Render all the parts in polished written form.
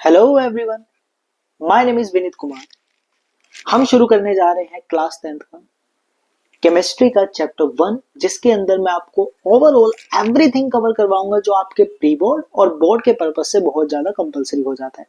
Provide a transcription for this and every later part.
Hello everyone, my name is Vineet Kumar. हम शुरू करने जा रहे हैं क्लास 10th का केमिस्ट्री का चैप्टर 1, जिसके अंदर मैं आपको ओवरऑल एवरीथिंग कवर करवाऊंगा जो आपके प्री बोर्ड और बोर्ड के पर्पज से बहुत ज्यादा कंपलसरी हो जाता है।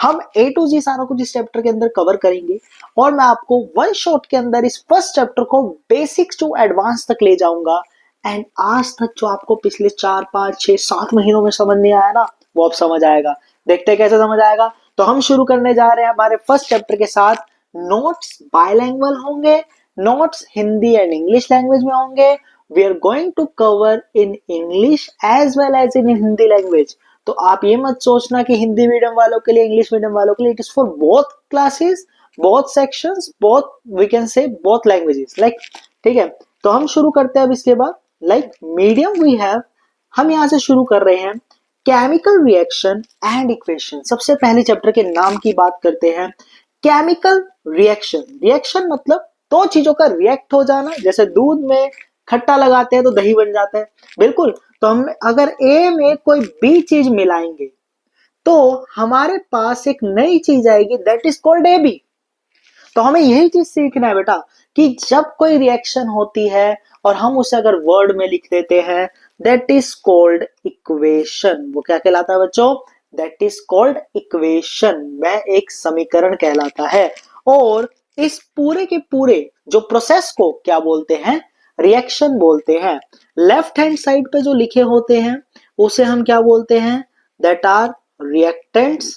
हम ए टू जी सारा कुछ इस चैप्टर के अंदर कवर करेंगे और मैं आपको वन शॉट के अंदर इस फर्स्ट चैप्टर को बेसिक्स टू एडवांस तक ले जाऊंगा। एंड आज तक जो आपको पिछले 4 5 6 7 महीनों में समझ नहीं आया ना, वो अब समझ आएगा। देखते हैं कैसे समझ आएगा। तो हम शुरू करने जा रहे हैं हमारे फर्स्ट चैप्टर के साथ। नोट्स बायलैंग्वेज होंगे, notes Hindi and English language में होंगे। We are going to cover in English as well as in Hindi language. तो आप ये मत सोचना कि हिंदी मीडियम वालों के लिए, इंग्लिश मीडियम वालों के लिए, it is for both classes, both sections, both we can say both languages like. ठीक है, तो हम शुरू करते हैं अब इसके बाद। लाइक मीडियम वी हैव, हम यहां से शुरू कर रहे हैं केमिकल रिएक्शन एंड इक्वेशन। सबसे पहले चैप्टर के नाम की बात करते हैं, केमिकल रिएक्शन। रिएक्शन मतलब दो चीजों का रिएक्ट हो जाना। जैसे दूध में खट्टा लगाते हैं तो दही बन जाता है, बिल्कुल। तो हम अगर ए में कोई बी चीज मिलाएंगे तो हमारे पास एक नई चीज आएगी, that is called A B. तो हमें यही चीज सीखना है बेटा कि जब कोई रिएक्शन होती है और हम उसे अगर वर्ड में लिख देते हैं, दैट इज कॉल्ड इक्वेशन। वो क्या कहलाता है बच्चों? That is called equation. वह एक समीकरण कहलाता है। और इस पूरे के पूरे जो प्रोसेस को क्या बोलते हैं? रिएक्शन बोलते हैं। लेफ्ट हैंड साइड पे जो लिखे होते हैं उसे हम क्या बोलते हैं? That are reactants.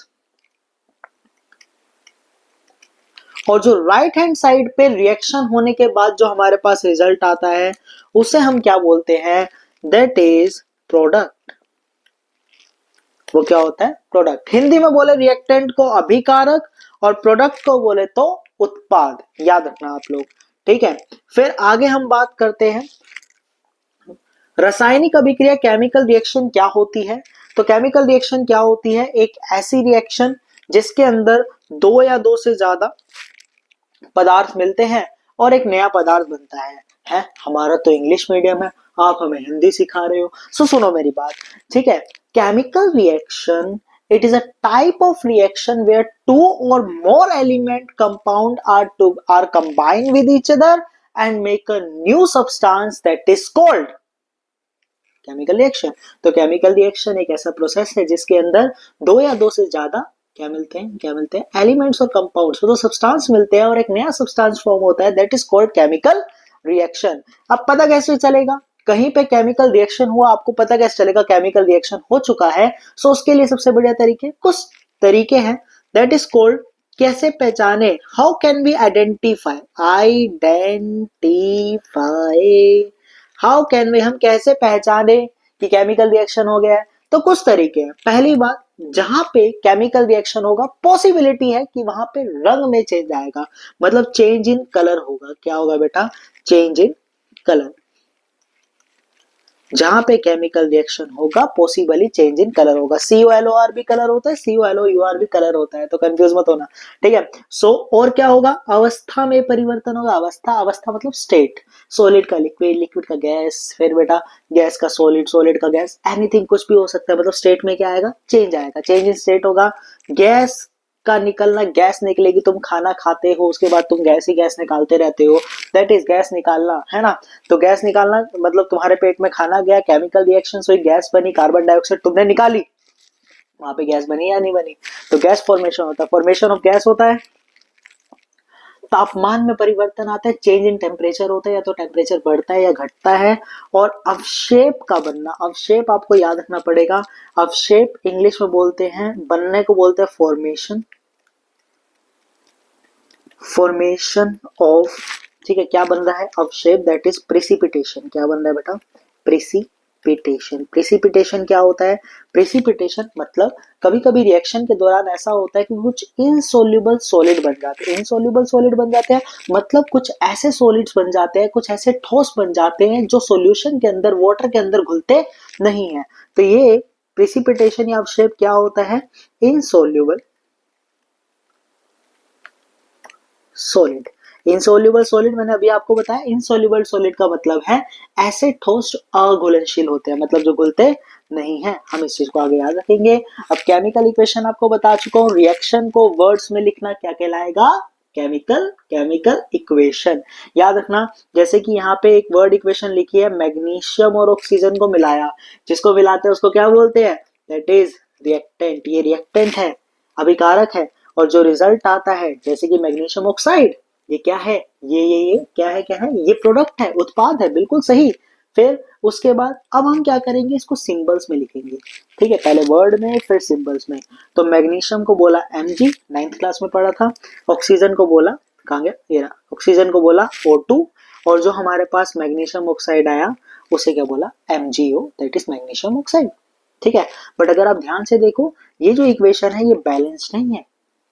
और जो राइट हैंड साइड पे रिएक्शन होने के बाद जो हमारे पास रिजल्ट आता है उसे हम क्या बोलते हैं? That is product. वो क्या होता है? प्रोडक्ट। हिंदी में बोले रिएक्टेंट को अभिकारक और प्रोडक्ट को बोले तो उत्पाद। याद रखना आप लोग, ठीक है। फिर आगे हम बात करते हैं रासायनिक अभिक्रिया, केमिकल रिएक्शन क्या होती है। तो केमिकल रिएक्शन क्या होती है? एक ऐसी रिएक्शन जिसके अंदर दो या दो से ज्यादा पदार्थ मिलते हैं और एक नया पदार्थ बनता है। हमारा तो इंग्लिश मीडियम है, आप हमें हिंदी सिखा रहे हो, सो सुनो मेरी बात, ठीक है। Chemical reaction, it is a type of reaction where two or more element compound are combined with each other and make a new substance that is called chemical reaction. तो केमिकल रिएक्शन एक ऐसा process है जिसके अंदर दो या दो से ज्यादा क्या मिलते हैं? क्या मिलते हैं? एलिमेंट्स और कंपाउंड्स, तो सब्सटेंस मिलते हैं और एक नया सब्सटेंस फॉर्म होता है, that is called chemical reaction. अब पता कैसे चलेगा कहीं पे केमिकल रिएक्शन हुआ? आपको पता कैसे चलेगा केमिकल रिएक्शन हो चुका है? सो उसके लिए सबसे बढ़िया कुछ तरीके हैं, दैट इज कॉल्ड कैसे पहचाने, how can we identify, how can we, हम कैसे पहचाने कि केमिकल रिएक्शन हो गया है? तो कुछ तरीके हैं। पहली बात, जहां पे केमिकल रिएक्शन होगा पॉसिबिलिटी है कि वहां पे रंग में चेंज आएगा, मतलब चेंज इन कलर होगा। क्या होगा बेटा? Change in colour. जहां पे केमिकल रिएक्शन होगा पॉसिबली चेंज इन कलर होगा। COLOR भी कलर होता है, COLOUR भी कलर होता है, तो कंफ्यूज मत होना, ठीक है। और क्या होगा? अवस्था में परिवर्तन होगा। अवस्था मतलब स्टेट, सॉलिड का लिक्विड, लिक्विड का गैस, फिर बेटा गैस का सॉलिड, सॉलिड का गैस, एनीथिंग कुछ भी हो सकता है। मतलब स्टेट में क्या आएगा? चेंज आएगा, चेंज इन स्टेट होगा। गैस का निकलना, गैस निकलेगी, तुम खाना खाते हो उसके बाद तुम गैस ही गैस निकालते रहते हो, दैट इज गैस निकालना, है ना। तो गैस निकालना मतलब तुम्हारे पेट में खाना गया, केमिकल रिएक्शन हुई, गैस बनी, कार्बन डाइऑक्साइड तुमने निकाली, वहां पे गैस बनी या नहीं बनी? तो गैस फॉर्मेशन होता है, फॉर्मेशन ऑफ गैस होता है। तापमान में परिवर्तन आता है, चेंज इन टेम्परेचर होता है, या तो टेम्परेचर बढ़ता है या घटता है। और अवशेप का बनना, अवशेप आपको याद रखना पड़ेगा। अवशेप इंग्लिश में बोलते हैं, बनने को बोलते हैं फॉर्मेशन, फॉर्मेशन ऑफ, ठीक है। क्या बन रहा है? अवशेप, दैट इज प्रेसिपिटेशन। क्या बन रहा है बेटा? प्रेसिपिटेशन। प्रेसिपिटेशन क्या होता है? प्रेसिपिटेशन मतलब कभी कभी रिएक्शन के दौरान ऐसा होता है कि कुछ इनसोल्यूबल सॉलिड बन जाते हैं। इनसोल्यूबल सॉलिड बन जाते हैं मतलब कुछ ऐसे सॉलिड्स बन जाते हैं, कुछ ऐसे ठोस बन जाते हैं जो सॉल्यूशन के अंदर, वाटर के अंदर घुलते नहीं है। तो ये प्रेसिपिटेशन या अवशेप क्या होता है? Insoluble solid. इनसोल्यूबल सॉलिड मैंने अभी आपको बताया, इनसोल्यूबल सॉलिड का मतलब है ऐसे ठोस जो अघुलनशील होते हैं, मतलब जो घुलते नहीं है। हम इस चीज को आगे याद रखेंगे। अब केमिकल इक्वेशन आपको बता चुका हूँ, रिएक्शन को वर्ड्स में लिखना क्या कहलाएगा, केमिकल केमिकल इक्वेशन। याद रखना, जैसे कि यहाँ पे एक वर्ड इक्वेशन लिखी है, मैग्नीशियम और ऑक्सीजन को मिलाया, जिसको मिलाते हैं उसको क्या बोलते हैं, दैट इज रिएक्टेंट। ये रिएक्टेंट है, अभिकारक है। और जो रिजल्ट आता है जैसे कि मैग्नीशियम ऑक्साइड, ये क्या है, ये क्या है, ये प्रोडक्ट है, उत्पाद है, बिल्कुल सही। फिर उसके बाद अब हम क्या करेंगे, इसको सिंबल्स में लिखेंगे। ठीक है, पहले वर्ड में फिर सिंबल्स में। तो मैग्नीशियम को बोला Mg, 9th क्लास में पढ़ा था। ऑक्सीजन को बोला, कहाँ गया ये रहा, ऑक्सीजन को बोला O2, और जो हमारे पास मैग्नीशियम ऑक्साइड आया उसे क्या बोला, MgO, that is magnesium oxide. ठीक है, बट अगर आप ध्यान से देखो, ये जो इक्वेशन है ये बैलेंस्ड नहीं है।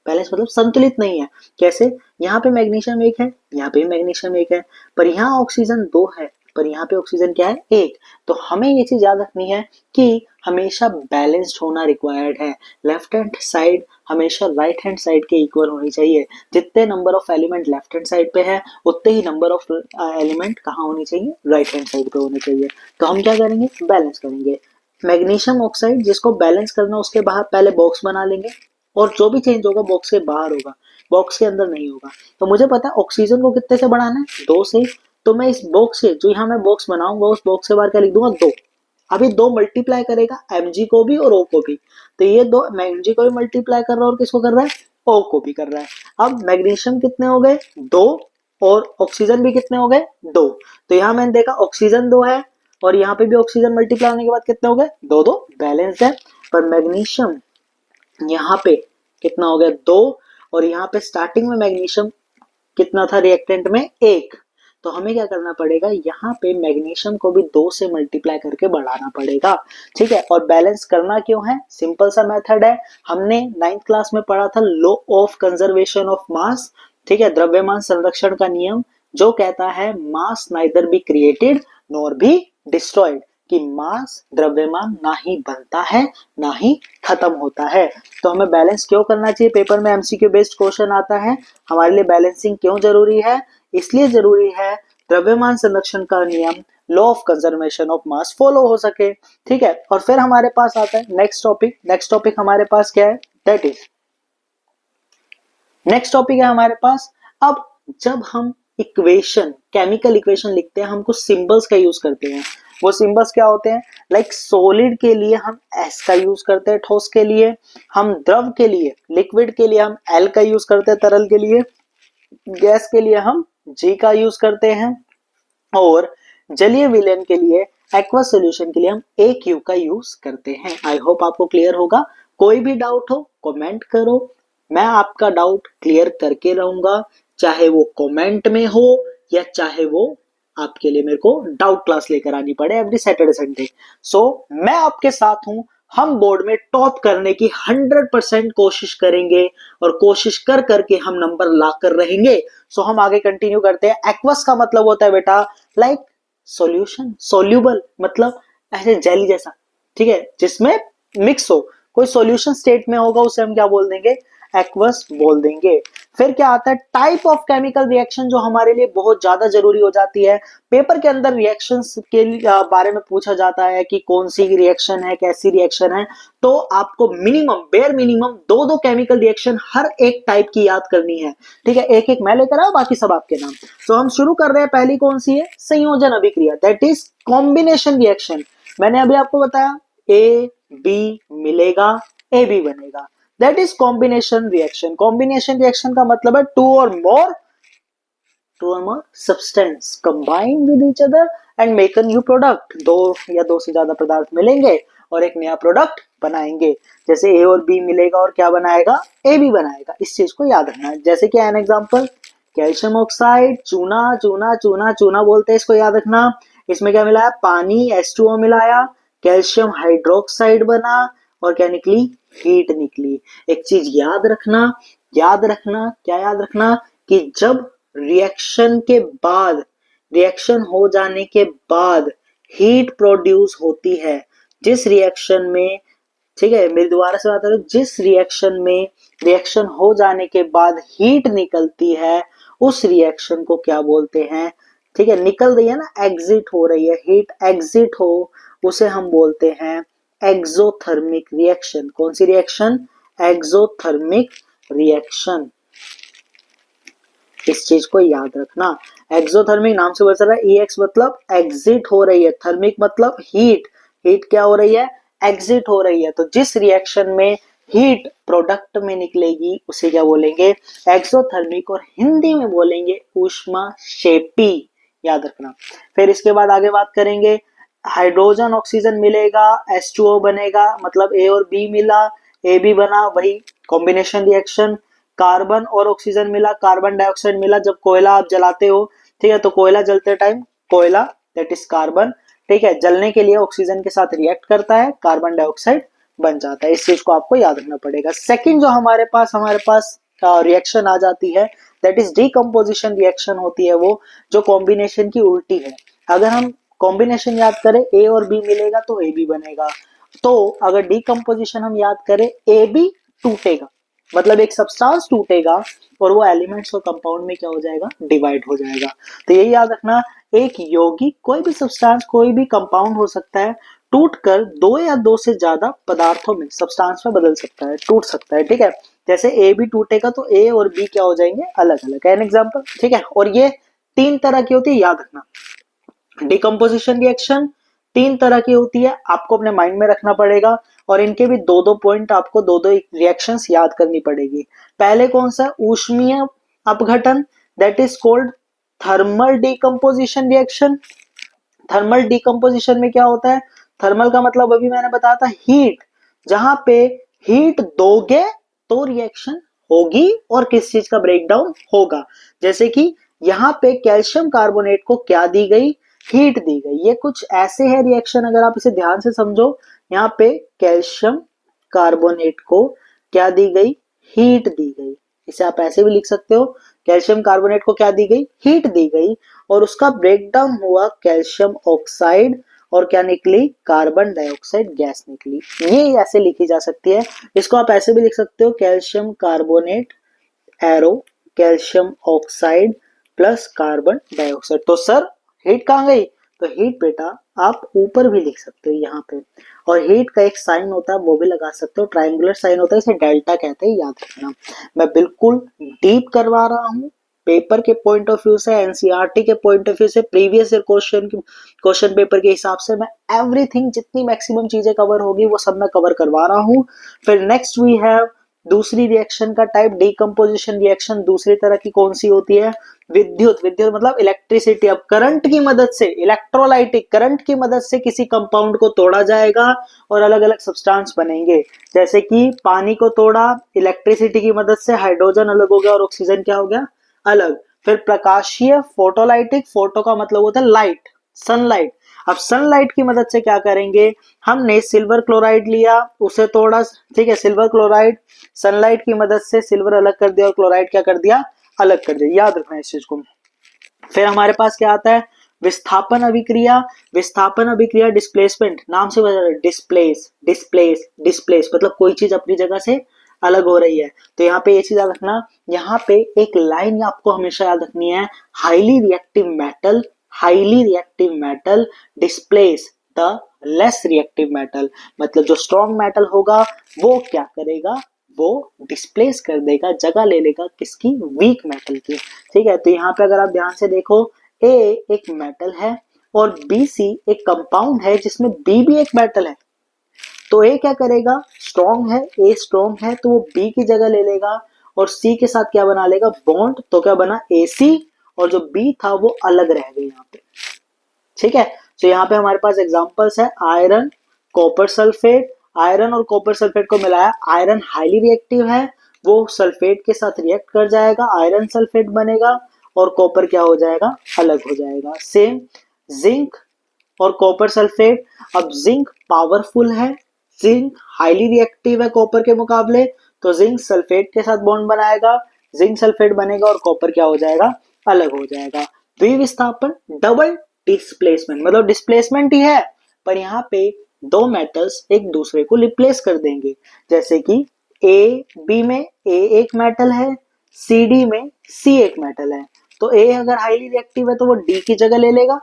बैलेंस मतलब संतुलित नहीं है। कैसे, यहाँ पे मैग्नीशियम एक है, यहाँ पे मैग्नीशियम एक है, पर यहाँ ऑक्सीजन दो है, पर यहाँ पे ऑक्सीजन क्या है, एक। तो हमें ये चीज याद रखनी है कि हमेशा बैलेंस्ड होना रिक्वायर्ड है। लेफ्ट हैंड साइड हमेशा राइट हैंड साइड के इक्वल होनी चाहिए। जितने number of element left hand side पे है, उतने ही नंबर ऑफ एलिमेंट कहाँ होनी चाहिए, राइट हैंड साइड पे होने चाहिए। तो हम क्या करेंगे, बैलेंस करेंगे। मैग्नीशियम ऑक्साइड जिसको बैलेंस करना, उसके बाहर पहले बॉक्स बना लेंगे, और जो भी चेंज होगा बॉक्स के बाहर होगा, बॉक्स के अंदर नहीं होगा। तो मुझे पता है ऑक्सीजन को कितने से बढ़ाना है, 2 से। तो मैं इस बॉक्स से, जो यहाँ मैं बॉक्स बनाऊंगा, उस बॉक्स के बाहर क्या लिख दूंगा, 2। अभी 2 मल्टीप्लाई करेगा Mg को भी और O को भी। तो ये 2 Mg को भी मल्टीप्लाई कर रहा है और किसको कर रहा है, O को भी कर रहा है। अब मैग्नीशियम कितने हो गए, 2, और ऑक्सीजन भी कितने हो गए, 2। तो यहाँ मैंने देखा ऑक्सीजन 2 है, और यहाँ पे भी ऑक्सीजन मल्टीप्लाई होने के बाद कितने हो गए, 2 2, बैलेंस है। पर मैग्नीशियम यहाँ पे कितना हो गया, 2, और यहाँ पे स्टार्टिंग में मैग्नीशियम कितना था रिएक्टेंट में, 1। तो हमें क्या करना पड़ेगा, यहाँ पे मैग्नीशियम को भी 2 से मल्टीप्लाई करके बढ़ाना पड़ेगा। ठीक है, और बैलेंस करना क्यों है, सिंपल सा मेथड है। हमने 9th क्लास में पढ़ा था law of conservation of mass. ठीक है, द्रव्यमान संरक्षण का नियम, जो कहता है mass neither be created nor be destroyed, कि मास द्रव्यमान ना ही बनता है ना ही खत्म होता है। तो हमें बैलेंस क्यों करना चाहिए, पेपर में एमसीक्यू बेस्ड क्वेश्चन आता है, हमारे लिए बैलेंसिंग क्यों जरूरी है, इसलिए जरूरी है द्रव्यमान संरक्षण का नियम, law of conservation of mass follow हो सके। ठीक है, और फिर हमारे पास आता है नेक्स्ट टॉपिक। नेक्स्ट टॉपिक हमारे पास क्या है, दैट इज, नेक्स्ट टॉपिक है हमारे पास, अब जब हम इक्वेशन, केमिकल इक्वेशन लिखते हैं, हम कुछ सिंबल्स का यूज करते हैं। वो सिंबल्स क्या होते हैं, लाइक सॉलिड के लिए हम S का यूज करते हैं, ठोस के लिए। हम द्रव के लिए, लिक्विड के लिए हम L का यूज करते हैं, तरल के लिए। गैस के लिए हम G का यूज करते हैं, और जलीय विलयन के लिए, एक्वस सॉल्यूशन के लिए हम AQ का यूज करते हैं। आई होप आपको क्लियर होगा। कोई भी डाउट हो कमेंट करो, मैं आपका डाउट क्लियर करके रहूंगा, चाहे वो कमेंट में हो या चाहे वो आपके लिए मेरे को डाउट क्लास लेकर आनी पड़े एवरी सैटरडे संडे। सो मैं आपके साथ हूं, हम बोर्ड में टॉप करने की 100% कोशिश करेंगे, और कोशिश कर करके हम नंबर ला कर रहेंगे। सो हम आगे कंटिन्यू करते हैं। एक्वस का मतलब होता है बेटा लाइक सॉल्यूशन, सोल्यूबल मतलब ऐसे जेली जैसा, ठीक है, जिसमें मिक्स हो, कोई सॉल्यूशन स्टेट में होगा, उसे हम क्या बोल देंगे, एक्वस बोल देंगे। फिर क्या आता है, टाइप ऑफ केमिकल रिएक्शन, जो हमारे लिए बहुत ज्यादा जरूरी हो जाती है। पेपर के अंदर रिएक्शंस के बारे में पूछा जाता है कि कौन सी रिएक्शन है, कैसी रिएक्शन है। तो आपको minimum, bare minimum 2-2 chemical reaction हर एक टाइप की याद करनी है। ठीक है, एक एक मैं लेकर आया, बाकी सब आपके नाम। तो हम शुरू कर रहे हैं, पहली कौन सी है, संयोजन अभिक्रिया, दैट इज कॉम्बिनेशन रिएक्शन। मैंने अभी आपको बताया ए बी मिलेगा, ए बी बनेगा, that is combination reaction. Combination reaction का मतलब है टू और more substance combine with each other and make a new product. 2 या 2 से ज्यादा पदार्थ मिलेंगे और एक नया प्रोडक्ट बनाएंगे। जैसे ए और बी मिलेगा और क्या बनाएगा, ए बी बनाएगा। इस चीज को याद रखना है। जैसे कि एन एग्जांपल, कैल्शियम ऑक्साइड, चूना, चूना चूना चूना बोलते हैं, इसको याद रखना। इसमें क्या मिलाया, पानी, H2O मिलाया, कैल्शियम हाइड्रोक्साइड बना, और क्या निकली, हीट निकली। एक चीज याद रखना, याद रखना, क्या याद रखना, कि जब रिएक्शन के बाद, रिएक्शन हो जाने के बाद हीट प्रोड्यूस होती है, जिस रिएक्शन में, ठीक है, मेरी दोबारा से बात करो, जिस रिएक्शन में रिएक्शन हो जाने के बाद हीट निकलती है, उस रिएक्शन को क्या बोलते हैं, ठीक है, निकल रही है ना, एग्जिट हो रही है, हीट एग्जिट हो, उसे हम बोलते हैं एक्सोथर्मिक रिएक्शन। कौन सी रिएक्शन? Exothermic reaction. इस चीज को याद रखना। एक्सोथर्मिक नाम से पता चल रहा है, EX मतलब एग्जिट हो रही है, थर्मिक मतलब हीट, हीट क्या हो रही है? एग्जिट हो रही है। तो जिस रिएक्शन में हीट प्रोडक्ट में निकलेगी उसे क्या बोलेंगे? एक्सोथर्मिक, और हिंदी में बोलेंगे ऊष्माक्षेपी। याद रखना। फिर इसके बाद आगे बात करेंगे, हाइड्रोजन ऑक्सीजन मिलेगा, H2O बनेगा, मतलब A और B मिला, AB बना, वही कॉम्बिनेशन रिएक्शन। कार्बन और ऑक्सीजन मिला, कार्बन डाइऑक्साइड मिला। जब कोयला आप जलाते हो, ठीक है, तो कोयला जलते टाइम कोयला दैट इज कार्बन, ठीक है, जलने के लिए ऑक्सीजन के साथ रिएक्ट करता है, कार्बन डाइऑक्साइड बन जाता है। इस चीज को आपको याद रखना पड़ेगा। सेकंड जो हमारे पास रिएक्शन आ जाती है दैट इज डीकम्पोजिशन रिएक्शन होती है, वो जो कॉम्बिनेशन की उल्टी है। अगर हम कॉम्बिनेशन याद करें, ए और बी मिलेगा तो ए बी बनेगा। तो अगर डीकम्पोजिशन हम याद करें, ए बी टूटेगा, मतलब एक सब्सटेंस टूटेगा और वो एलिमेंट्स और कंपाउंड में क्या हो जाएगा? डिवाइड हो जाएगा। तो यही याद रखना, एक यौगिक कोई भी सब्सटेंस, कोई भी कंपाउंड हो सकता है, टूटकर दो या दो से ज्यादा पदार्थों में, सब्सटेंस में बदल सकता है, टूट सकता है, ठीक है। जैसे ए भी टूटेगा तो ए और बी क्या हो जाएंगे? अलग अलग। एन एग्जांपल, ठीक है। और ये तीन तरह की होती है, याद रखना। डिकम्पोजिशन रिएक्शन तीन तरह की होती है, आपको अपने माइंड में रखना पड़ेगा, और इनके भी दो दो पॉइंट, आपको दो दो रिएक्शंस याद करनी पड़ेगी। पहले कौन सा? ऊष्मीय अपघटन, that is called thermal decomposition reaction. Thermal decomposition में क्या होता है? थर्मल का मतलब अभी मैंने बताया था हीट, जहां पे हीट दोगे तो रिएक्शन होगी और किस चीज का ब्रेकडाउन होगा। जैसे कि यहाँ पे कैल्शियम कार्बोनेट को क्या दी गई? हीट दी गई। ये कुछ ऐसे है रिएक्शन, अगर आप इसे ध्यान से समझो, यहाँ पे कैल्शियम कार्बोनेट को क्या दी गई? हीट दी गई। इसे आप ऐसे भी लिख सकते हो, कैल्शियम कार्बोनेट को क्या दी गई? हीट दी गई, और उसका ब्रेकडाउन हुआ कैल्शियम ऑक्साइड, और क्या निकली? कार्बन डाइऑक्साइड गैस निकली। ये ऐसे लिखी जा सकती है। इसको आप ऐसे भी लिख सकते हो, calcium carbonate arrow calcium oxide plus carbon dioxide. तो सर हीट कहाँ गई? तो हीट बेटा आप ऊपर भी लिख सकते हो यहाँ पे, और हीट का एक साइन होता है वो भी लगा सकते हो, ट्रायंगुलर साइन होता है, इसे डेल्टा कहते हैं, याद रखना। मैं बिल्कुल डीप करवा रहा हूँ, पेपर के पॉइंट ऑफ व्यू से, एनसीईआरटी के पॉइंट ऑफ व्यू से, प्रीवियस ईयर क्वेश्चन पेपर के हिसाब से मैं एवरीथिंग, जितनी मैक्सिमम चीजें कवर होगी वो सब मैं कवर करवा रहा हूँ। फिर नेक्स्ट वी हैव दूसरी रिएक्शन का टाइप, डीकम्पोजिशन रिएक्शन। दूसरी तरह की कौन सी होती है? विद्युत। विद्युत मतलब इलेक्ट्रिसिटी। अब करंट की मदद से, इलेक्ट्रोलाइटिक करंट की मदद से किसी कंपाउंड को तोड़ा जाएगा और अलग अलग सब्सटेंस बनेंगे। जैसे कि पानी को तोड़ा इलेक्ट्रिसिटी की मदद से, हाइड्रोजन अलग हो गया और ऑक्सीजन क्या हो गया? अलग। फिर प्रकाशीय फोटोलाइटिक, फोटो का मतलब होता है लाइट, सनलाइट। अब सनलाइट की मदद से क्या करेंगे? हमने सिल्वर क्लोराइड लिया, उसे तोड़ा, ठीक है, सिल्वर क्लोराइड, सनलाइट की मदद से सिल्वर अलग कर दिया और क्लोराइड क्या कर दिया? अलग कर दिया। याद रखना इस चीज को। फिर हमारे पास क्या आता है? विस्थापन अभिक्रिया। विस्थापन अभिक्रिया डिस्प्लेसमेंट, नाम से डिस्प्लेस डिस्प्लेस डिस्प्लेस, मतलब कोई चीज अपनी जगह से अलग हो रही है। तो यहाँ पे ये चीज याद रखना, यहाँ पे एक लाइन आपको हमेशा याद रखनी है, highly reactive metal, highly reactive metal displace the less reactive metal. मतलब जो स्ट्रॉन्ग मेटल होगा वो क्या करेगा? वो डिस्प्लेस कर देगा, जगह ले लेगा किसकी? वीक मेटल की। ठीक है, तो यहाँ पे अगर आप ध्यान से देखो, ए एक मेटल है और बी सी एक कंपाउंड है जिसमें बी भी एक मेटल है। तो ए क्या करेगा? स्ट्रॉन्ग है, ए स्ट्रॉन्ग है, तो वो बी की जगह ले लेगा और सी के साथ क्या बना लेगा? बॉन्ड। तो क्या बना? ए सी, और जो बी था वो अलग रह गई यहाँ पे। ठीक है, तो यहाँ पे हमारे पास एग्जांपल्स है, आयरन, कॉपर सल्फेट। आयरन और कॉपर सल्फेट को मिलाया, आयरन हाईली रिएक्टिव है, वो सल्फेट के साथ रिएक्ट कर जाएगा, आयरन सल्फेट बनेगा, और कॉपर क्या हो जाएगा? अलग हो जाएगा। सेम जिंक और कॉपर सल्फेट। अब जिंक पावरफुल है, जिंक हाईली रिएक्टिव है कॉपर के मुकाबले, तो जिंक सल्फेट के साथ बॉन्ड बनाएगा, जिंक सल्फेट बनेगा और कॉपर क्या हो जाएगा? अलग हो जाएगा। द्विविस्थापन, डबल डिस्प्लेसमेंट, मतलब डिस्प्लेसमेंट ही है पर यहाँ पे दो मेटल्स एक दूसरे को रिप्लेस कर देंगे। जैसे कि ए बी में ए एक मेटल है, सी डी में सी एक मेटल है, तो ए अगर हाईली रिएक्टिव है तो वो डी की जगह ले लेगा,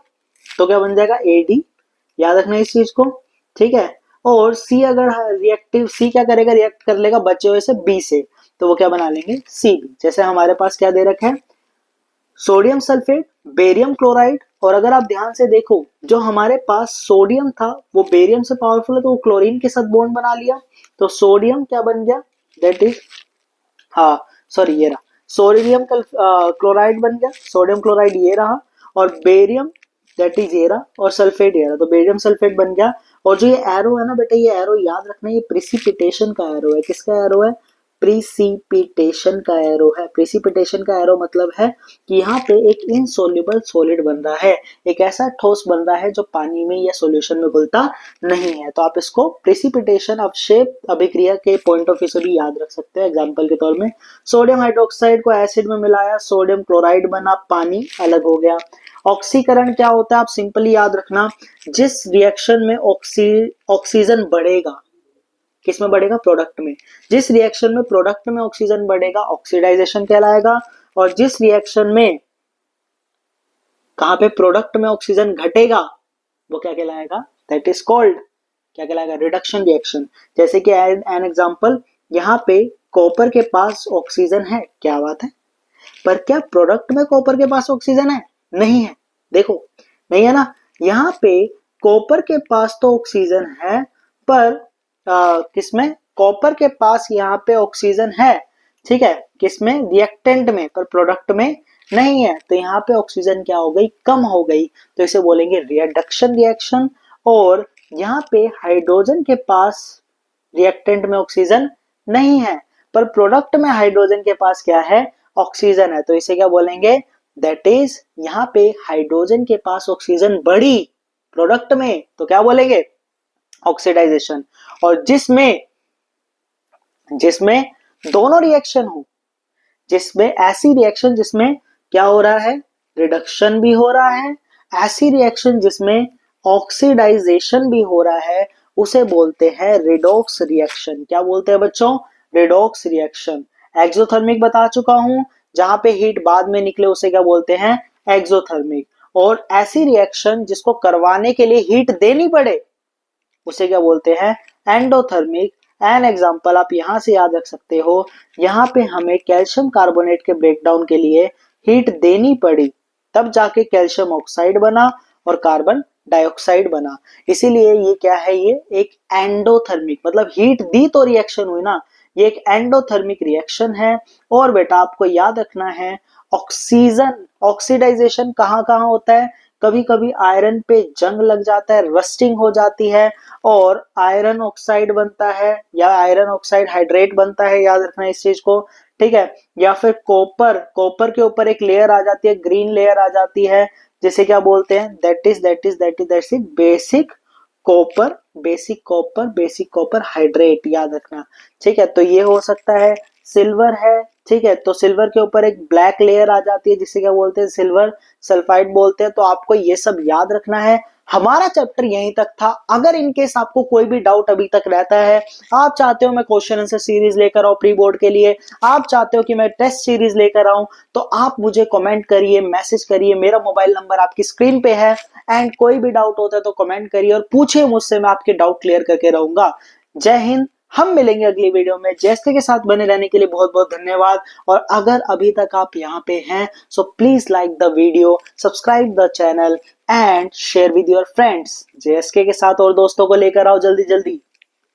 तो क्या बन जाएगा? A D. याद रखना इस चीज को, ठीक है। और सी अगर रिएक्टिव, सी क्या करेगा, रिएक्ट कर लेगा बचे हुए से बी से, तो वो क्या बना लेंगे, सी बी। जैसे हमारे पास क्या दे रखा है, सोडियम सल्फेट, बेरियम क्लोराइड, और अगर आप ध्यान से देखो जो हमारे पास सोडियम था वो बेरियम से पावरफुल है तो वो क्लोरीन के साथ बॉन्ड बना लिया, तो सोडियम क्या बन गया, दैट इज, हाँ सॉरी ये रहा, सोडियम क्लोराइड बन गया, सोडियम क्लोराइड ये रहा, और बेरियम दैट इज ये रहा, और सल्फेट ये रहा, तो बेरियम सल्फेट बन गया। और जो ये एरो है ना बेटा, ये एरो याद रखना, ये प्रिसिपिटेशन का एरो है। किसका एरो है, प्रिसिपिटेशन का एरो है। प्रिसिपिटेशन का एरो मतलब है कि यहाँ पे एक इनसोल्यूबल सॉलिड बन रहा है, एक ऐसा ठोस बन रहा है जो पानी में या सॉल्यूशन में घुलता नहीं है। तो आप इसको प्रिसिपिटेशन अवक्षेप अभिक्रिया के पॉइंट ऑफ व्यू से भी याद रख सकते हैं। एग्जांपल के तौर में सोडियम हाइड्रोक्साइड को एसिड में मिलाया, सोडियम क्लोराइड बना, पानी अलग हो गया। ऑक्सीकरण क्या होता है, आप सिंपली याद रखना, जिस रिएक्शन में ऑक्सीजन बढ़ेगा, किसमें बढ़ेगा, प्रोडक्ट में, जिस रिएक्शन में प्रोडक्ट में ऑक्सीजन बढ़ेगा ऑक्सीडाइजेशन कहलाएगा, और जिस रिएक्शन में कहां पे प्रोडक्ट में ऑक्सीजन घटेगा वो क्या कहलाएगा, दैट इज कॉल्ड, क्या कहलाएगा, रिडक्शन रिएक्शन। जैसे कि एन एग्जांपल, यहाँ पे कॉपर के पास ऑक्सीजन है, क्या बात है, पर क्या प्रोडक्ट में कॉपर के पास ऑक्सीजन है, नहीं है, देखो नहीं है ना, यहाँ पे कॉपर के पास तो ऑक्सीजन है, पर किसमें, कॉपर के पास यहाँ पे ऑक्सीजन है, ठीक है, किसमें, रिएक्टेंट में, पर प्रोडक्ट में नहीं है, तो यहाँ पे ऑक्सीजन क्या हो गई, कम हो गई, तो इसे बोलेंगे रिडक्शन रिएक्शन। और यहाँ पे हाइड्रोजन के पास रिएक्टेंट में ऑक्सीजन नहीं है, पर प्रोडक्ट में हाइड्रोजन के पास क्या है, ऑक्सीजन है, तो इसे क्या बोलेंगे, दैट इज, यहाँ पे हाइड्रोजन के पास ऑक्सीजन बढ़ी प्रोडक्ट में, तो क्या बोलेंगे, ऑक्सीडाइजेशन। और जिसमें जिसमें दोनों रिएक्शन हो, जिसमें ऐसी रिएक्शन जिसमें क्या हो रहा है, रिडक्शन भी हो रहा है, ऐसी रिएक्शन जिसमें ऑक्सीडाइजेशन भी हो रहा है, उसे बोलते हैं रिडॉक्स रिएक्शन। क्या बोलते हैं बच्चों, रिडॉक्स रिएक्शन। एक्सोथर्मिक बता चुका हूं, जहां पे हीट बाद में निकले उसे क्या बोलते हैं, एक्सोथर्मिक। और ऐसी रिएक्शन जिसको करवाने के लिए हीट देनी पड़े उसे क्या बोलते हैं, एंडोथर्मिक। एन एग्जांपल आप यहां से याद रख सकते हो, यहाँ पे हमें कैल्शियम कार्बोनेट के ब्रेकडाउन के लिए हीट देनी पड़ी, तब जाके कैल्शियम ऑक्साइड बना और कार्बन डाइऑक्साइड बना, इसीलिए ये क्या है, ये एक एंडोथर्मिक, मतलब हीट दी तो रिएक्शन हुई ना, ये एक एंडोथर्मिक रिएक्शन है। और बेटा आपको याद रखना है, ऑक्सीजन ऑक्सीडाइजेशन कहाँ कहाँ होता है, कभी कभी आयरन पे जंग लग जाता है, रस्टिंग हो जाती है और आयरन ऑक्साइड बनता है, या आयरन ऑक्साइड हाइड्रेट बनता है, याद रखना इस चीज को, ठीक है। या फिर कॉपर कॉपर के ऊपर एक लेयर आ जाती है, ग्रीन लेयर आ जाती है, जिसे क्या बोलते हैं, that is basic copper, basic copper hydrate, याद रखना, ठीक है। तो ये हो सकता है, सिल्वर है, ठीक है, तो सिल्वर के ऊपर एक ब्लैक लेयर आ जाती है जिसे क्या बोलते हैं, सिल्वर सल्फाइड बोलते हैं। तो आपको ये सब याद रखना है। हमारा चैप्टर यहीं तक था। अगर इनकेस आपको कोई भी डाउट अभी तक रहता है, आप चाहते हो मैं क्वेश्चन आंसर सीरीज लेकर आऊं प्री बोर्ड के लिए, आप चाहते हो कि मैं टेस्ट सीरीज लेकर आऊं, तो आप मुझे कमेंट करिए, मैसेज करिए, मेरा मोबाइल नंबर आपकी स्क्रीन पे है। एंड कोई भी डाउट होता है तो कमेंट करिए और पूछिए मुझसे, मैं आपके डाउट क्लियर करके रहूंगा। जय हिंद, हम मिलेंगे अगली वीडियो में। जैसे के साथ बने रहने के लिए बहुत बहुत धन्यवाद। और अगर अभी तक आप यहाँ पे हैं, so please like the video, subscribe the channel and share with your friends. JSK के साथ और दोस्तों को लेकर आओ जल्दी जल्दी।